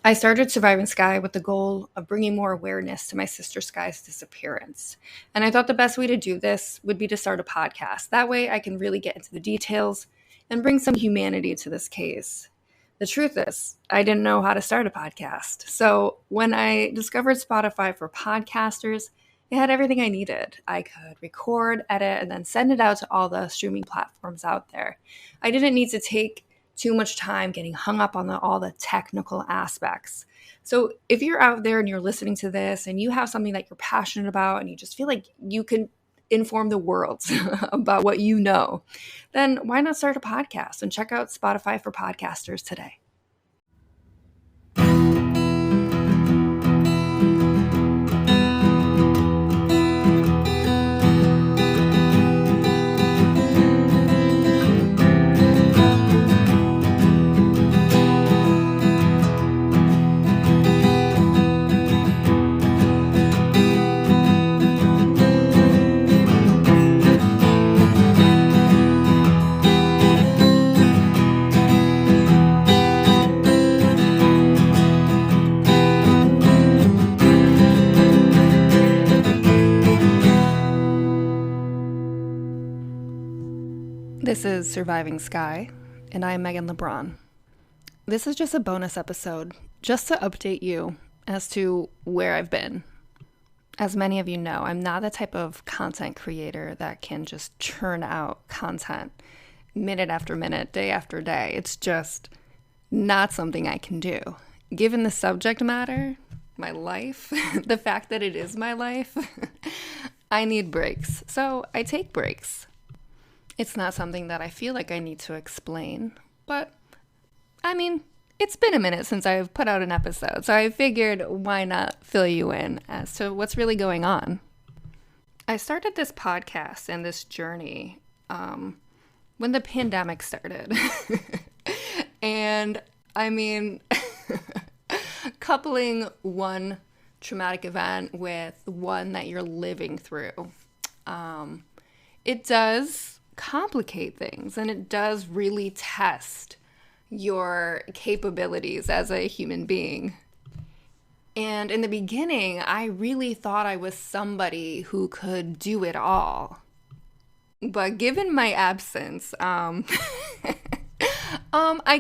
I started Surviving Sky with the goal of bringing more awareness to my sister Sky's disappearance. And I thought the best way to do this would be to start a podcast. That way I can really get into the details and bring some humanity to this case. The truth is, I didn't know how to start a podcast. So when I discovered Spotify for podcasters, it had everything I needed. I could record, edit, and then send it out to all the streaming platforms out there. I didn't need to take too much time getting hung up on all the technical aspects. So if you're out there and you're listening to this and you have something that you're passionate about and you just feel like you can inform the world about what you know, then why not start a podcast and check out Spotify for podcasters today? This is Surviving Sky, and I'm Megan LeBron. This is just a bonus episode, just to update you as to where I've been. As many of you know, I'm not the type of content creator that can just churn out content minute after minute, day after day. It's just not something I can do. Given the subject matter, my life, the fact that it is my life, I need breaks. So I take breaks. It's not something that I feel like I need to explain, but I mean, it's been a minute since I've put out an episode, so I figured why not fill you in as to what's really going on. I started this podcast and this journey when the pandemic started. And I mean, coupling one traumatic event with one that you're living through, it does complicate things, and it does really test your capabilities as a human being. And in the beginning, I really thought I was somebody who could do it all. But given my absence, I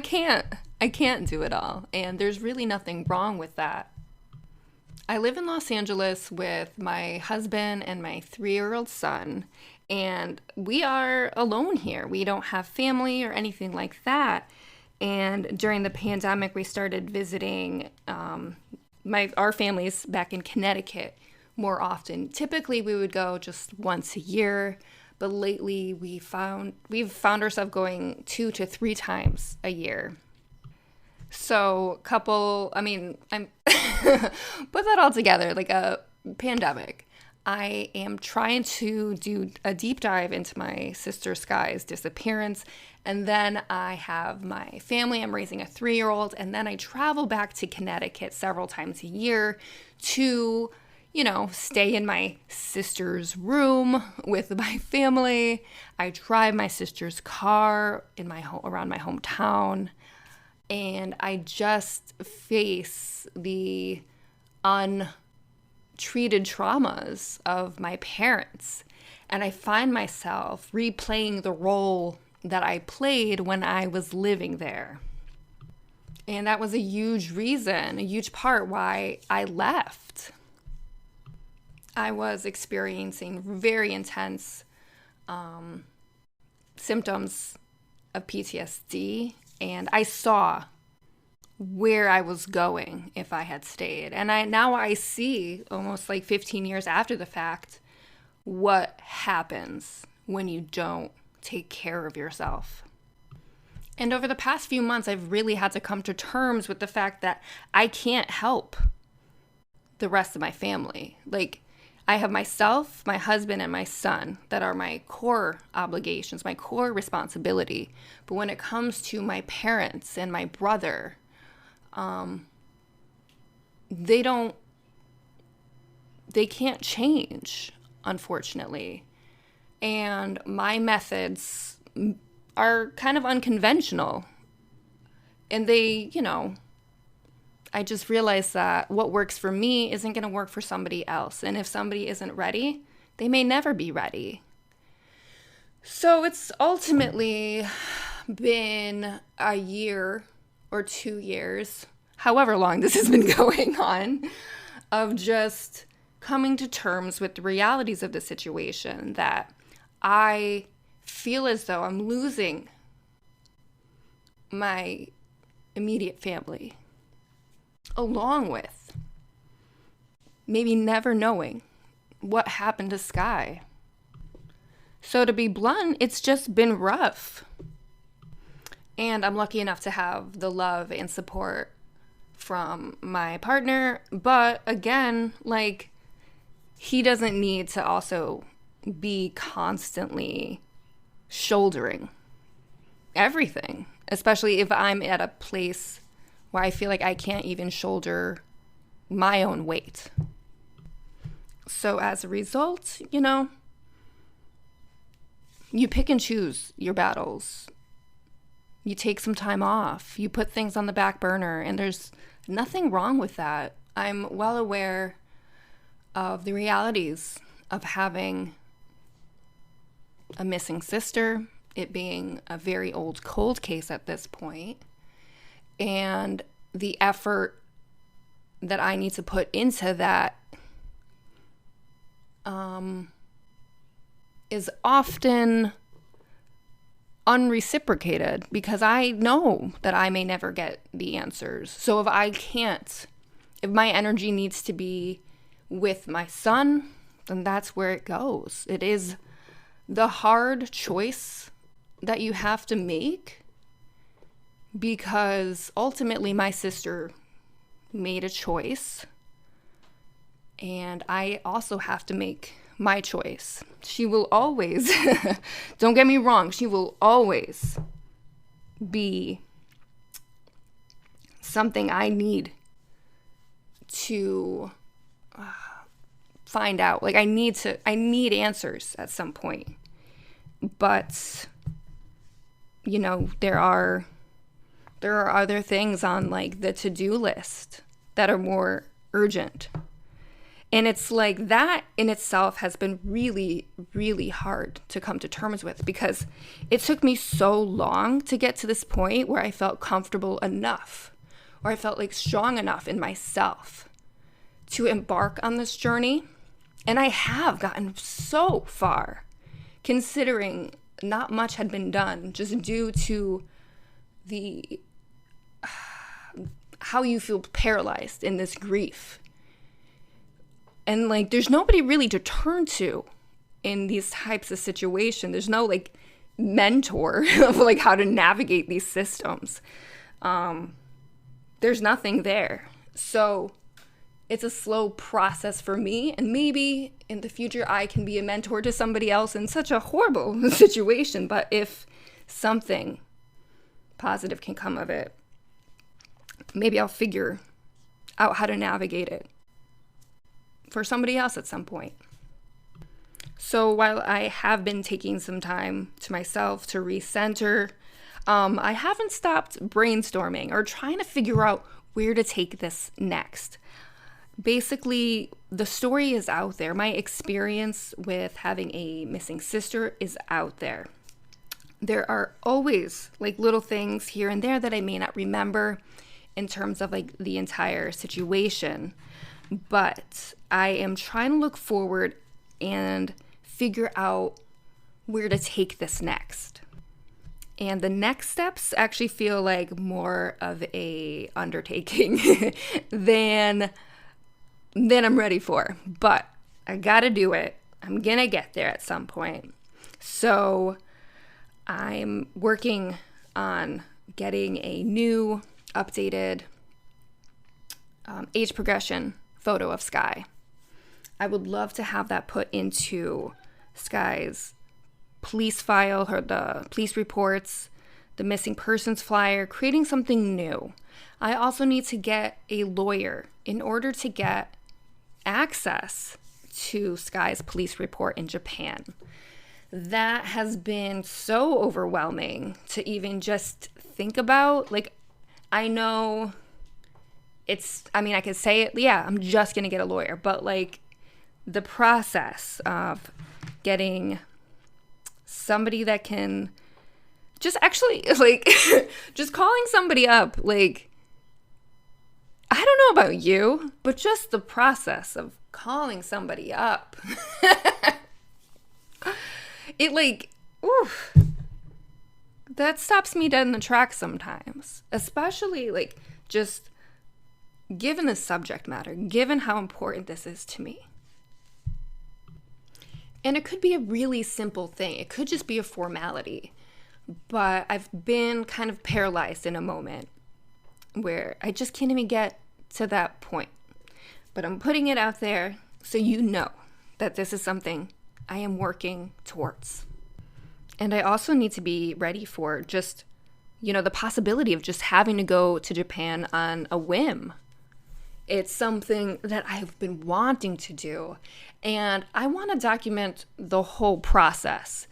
can't do it all. And there's really nothing wrong with that. I live in Los Angeles with my husband and my 3-year-old son, and we are alone here. We don't have family or anything like that. And during the pandemic, we started visiting our families back in Connecticut more often. Typically, we would go just once a year, but lately we've found ourselves going 2 to 3 times a year. So I'm put that all together, like a pandemic. I am trying to do a deep dive into my sister Sky's disappearance. And then I have my family. I'm raising a 3-year-old. And then I travel back to Connecticut several times a year to, stay in my sister's room with my family. I drive my sister's car around my hometown. And I just face the untreated traumas of my parents. And I find myself replaying the role that I played when I was living there. And that was a huge part why I left. I was experiencing very intense symptoms of PTSD. And I saw where I was going if I had stayed. And now I see, almost like 15 years after the fact, what happens when you don't take care of yourself. And over the past few months, I've really had to come to terms with the fact that I can't help the rest of my family. Like, I have myself, my husband, and my son that are my core obligations, my core responsibility. But when it comes to my parents and my brother, they can't change, unfortunately. And my methods are kind of unconventional. And they, I just realized that what works for me isn't going to work for somebody else. And if somebody isn't ready, they may never be ready. So it's ultimately been a year or 2 years, however long this has been going on, of just coming to terms with the realities of the situation, that I feel as though I'm losing my immediate family, along with maybe never knowing what happened to Sky. So to be blunt, it's just been rough. And I'm lucky enough to have the love and support from my partner. But again, like, he doesn't need to also be constantly shouldering everything, especially if I'm at a place where I feel like I can't even shoulder my own weight. So as a result, you pick and choose your battles. You take some time off. You put things on the back burner, and there's nothing wrong with that. I'm well aware of the realities of having a missing sister, it being a very old cold case at this point, and the effort that I need to put into that is often unreciprocated, because I know that I may never get the answers. So if my energy needs to be with my son, then that's where it goes. It is the hard choice that you have to make, because ultimately my sister made a choice, and I also have to make my choice. She will always, don't get me wrong, she will always be something I need to find out. Like, I need answers at some point. But, there are other things on, like, the to-do list that are more urgent. And it's like that in itself has been really, really hard to come to terms with, because it took me so long to get to this point where I felt comfortable enough, or I felt like strong enough in myself to embark on this journey. And I have gotten so far, considering not much had been done, just due to how you feel paralyzed in this grief. And, like, there's nobody really to turn to in these types of situations. There's no, like, mentor of, like, how to navigate these systems. There's nothing there. So it's a slow process for me. And maybe in the future I can be a mentor to somebody else in such a horrible situation. But if something positive can come of it, maybe I'll figure out how to navigate it for somebody else at some point. So while I have been taking some time to myself to recenter, I haven't stopped brainstorming or trying to figure out where to take this next. Basically, the story is out there. My experience with having a missing sister is out there. There are always, like, little things here and there that I may not remember in terms of, like, the entire situation. But I am trying to look forward and figure out where to take this next. And the next steps actually feel like more of a undertaking than I'm ready for. But I gotta do it. I'm gonna get there at some point. So I'm working on getting a new, updated age progression photo of Sky. I would love to have that put into Sky's police file, or the police reports, the missing persons flyer, creating something new. I also need to get a lawyer in order to get access to Sky's police report in Japan. That has been so overwhelming to even just think about. Like, I know I could say it, yeah, I'm just going to get a lawyer. But like the process of getting somebody that can just actually like just calling somebody up, like, I don't know about you, but just the process of calling somebody up, it like, oof, that stops me dead in the tracks sometimes, especially like just given the subject matter, given how important this is to me. And it could be a really simple thing. It could just be a formality. But I've been kind of paralyzed in a moment where I just can't even get to that point. But I'm putting it out there so you know that this is something I am working towards. And I also need to be ready for just, the possibility of just having to go to Japan on a whim. It's something that I've been wanting to do. And I want to document the whole process.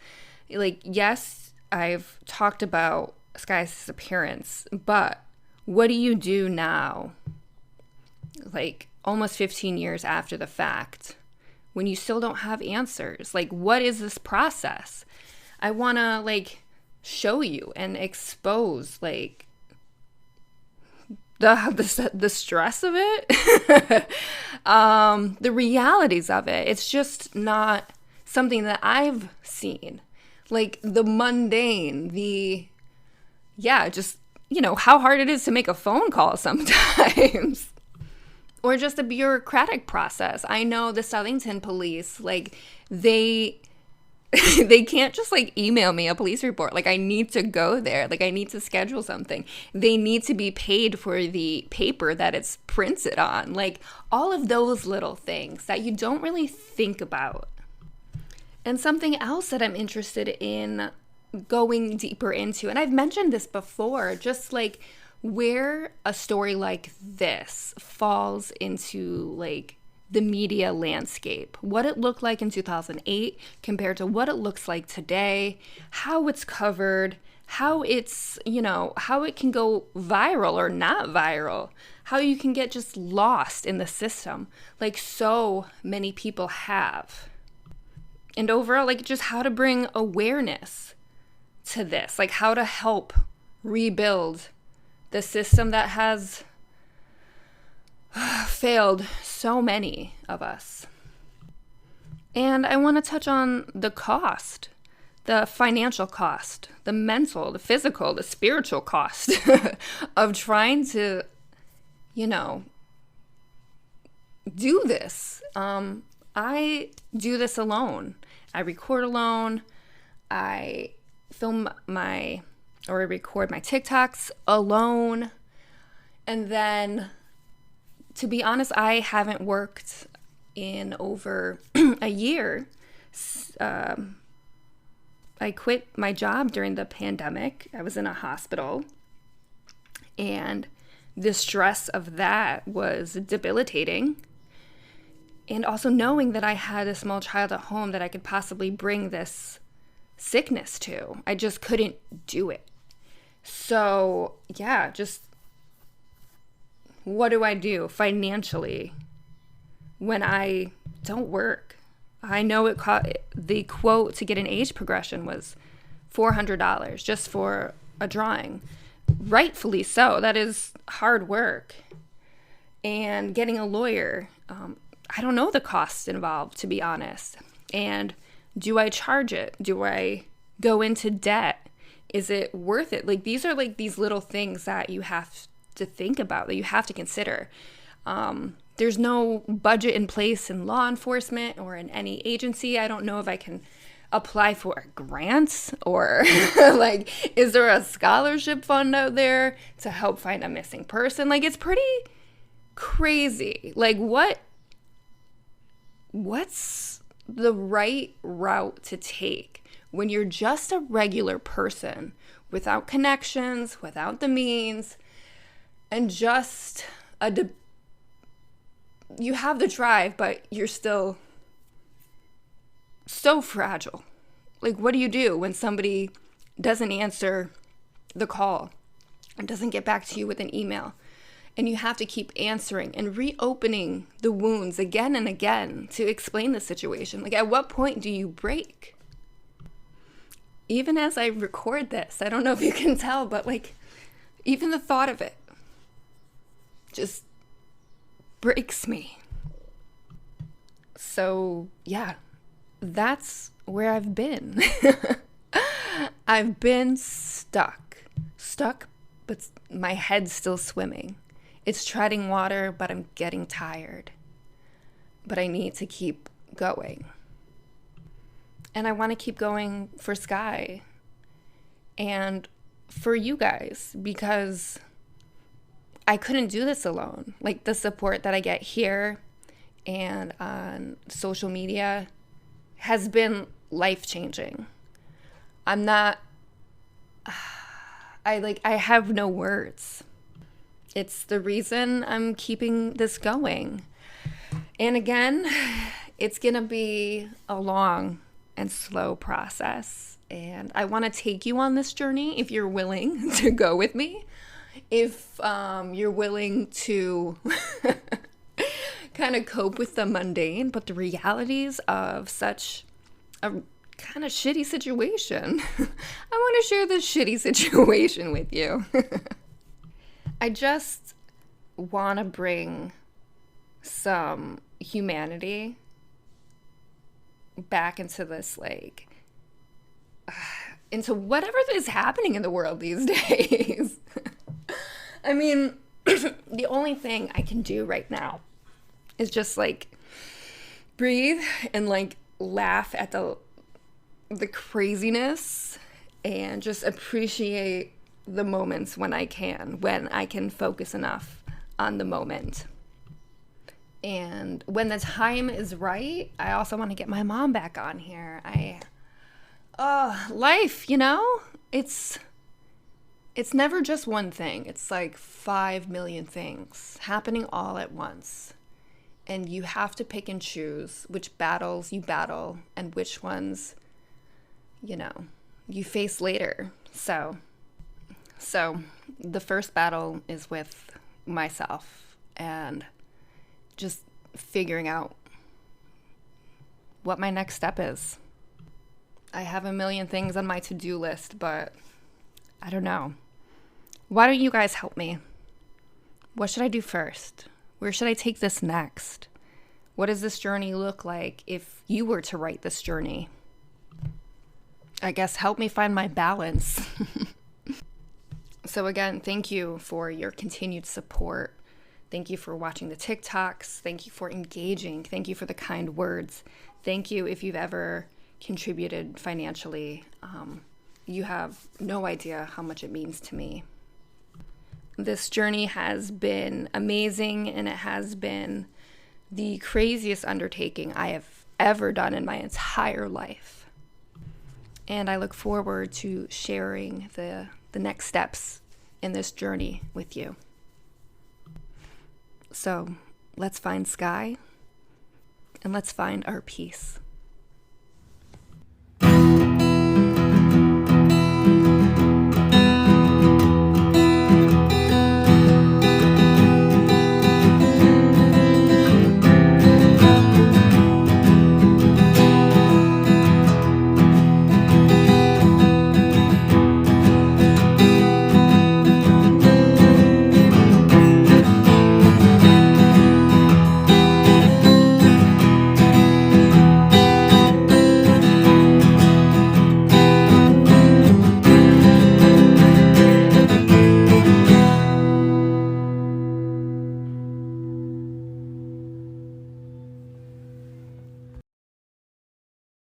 Like, yes, I've talked about Sky's disappearance, but what do you do now? Like, almost 15 years after the fact, when you still don't have answers. Like, what is this process? I want to, like, show you and expose, like, the stress of it, the realities of it. It's just not something that I've seen. Like, the mundane, how hard it is to make a phone call sometimes. Or just a bureaucratic process. I know the Southington police, like, they can't just like email me a police report. Like, I need to go there. Like, I need to schedule something. They need to be paid for the paper that it's printed on. Like, all of those little things that you don't really think about. And something else that I'm interested in going deeper into, and I've mentioned this before, just like where a story like this falls into like the media landscape, what it looked like in 2008 compared to what it looks like today, how it's covered, how it's, how it can go viral or not viral, how you can get just lost in the system like so many people have. And overall, like, just how to bring awareness to this, like how to help rebuild the system that has failed so many of us. And I want to touch on the cost, the financial cost, the mental, the physical, the spiritual cost of trying to, do this. I do this alone. I record alone. I record my TikToks alone. And then, to be honest, I haven't worked in over a year. I quit my job during the pandemic. I was in a hospital. And the stress of that was debilitating. And also knowing that I had a small child at home that I could possibly bring this sickness to. I just couldn't do it. So, yeah, just what do I do financially when I don't work? I know the quote to get an age progression was $400 just for a drawing. Rightfully so. That is hard work. And getting a lawyer, I don't know the costs involved, to be honest. And do I charge it? Do I go into debt? Is it worth it? Like, these are like these little things that you have to think about, that you have to consider. There's no budget in place in law enforcement or in any agency. I don't know if I can apply for a grant or like, is there a scholarship fund out there to help find a missing person? Like, it's pretty crazy. Like, what's the right route to take when you're just a regular person without connections, without the means, and just you have the drive, but you're still so fragile. Like, what do you do when somebody doesn't answer the call and doesn't get back to you with an email? And you have to keep answering and reopening the wounds again and again to explain the situation. Like, at what point do you break? Even as I record this, I don't know if you can tell, but like, even the thought of it just breaks me. So, yeah, that's where I've been. I've been stuck, but my head's still swimming. It's treading water, but I'm getting tired. But I need to keep going. And I want to keep going for Sky and for you guys, because I couldn't do this alone. Like, the support that I get here and on social media has been life-changing. I have no words. It's the reason I'm keeping this going. And again, it's going to be a long and slow process. And I want to take you on this journey if you're willing to go with me. If you're willing to kind of cope with the mundane, but the realities of such a kind of shitty situation. I want to share this shitty situation with you. I just want to bring some humanity back into this, like, into whatever is happening in the world these days. I mean, the only thing I can do right now is just like breathe and like laugh at the craziness and just appreciate the moments when I can focus enough on the moment. And when the time is right, I also want to get my mom back on here. Life, it's never just one thing. It's like 5 million things happening all at once. And you have to pick and choose which battles you battle and which ones, you face later. So the first battle is with myself and just figuring out what my next step is. I have a million things on my to-do list, but I don't know. Why don't you guys help me? What should I do first? Where should I take this next? What does this journey look like if you were to write this journey? I guess help me find my balance. So again, thank you for your continued support. Thank you for watching the TikToks. Thank you for engaging. Thank you for the kind words. Thank you if you've ever contributed financially. You have no idea how much it means to me. This journey has been amazing, and it has been the craziest undertaking I have ever done in my entire life. And I look forward to sharing the next steps in this journey with you. So let's find Sky and let's find our peace.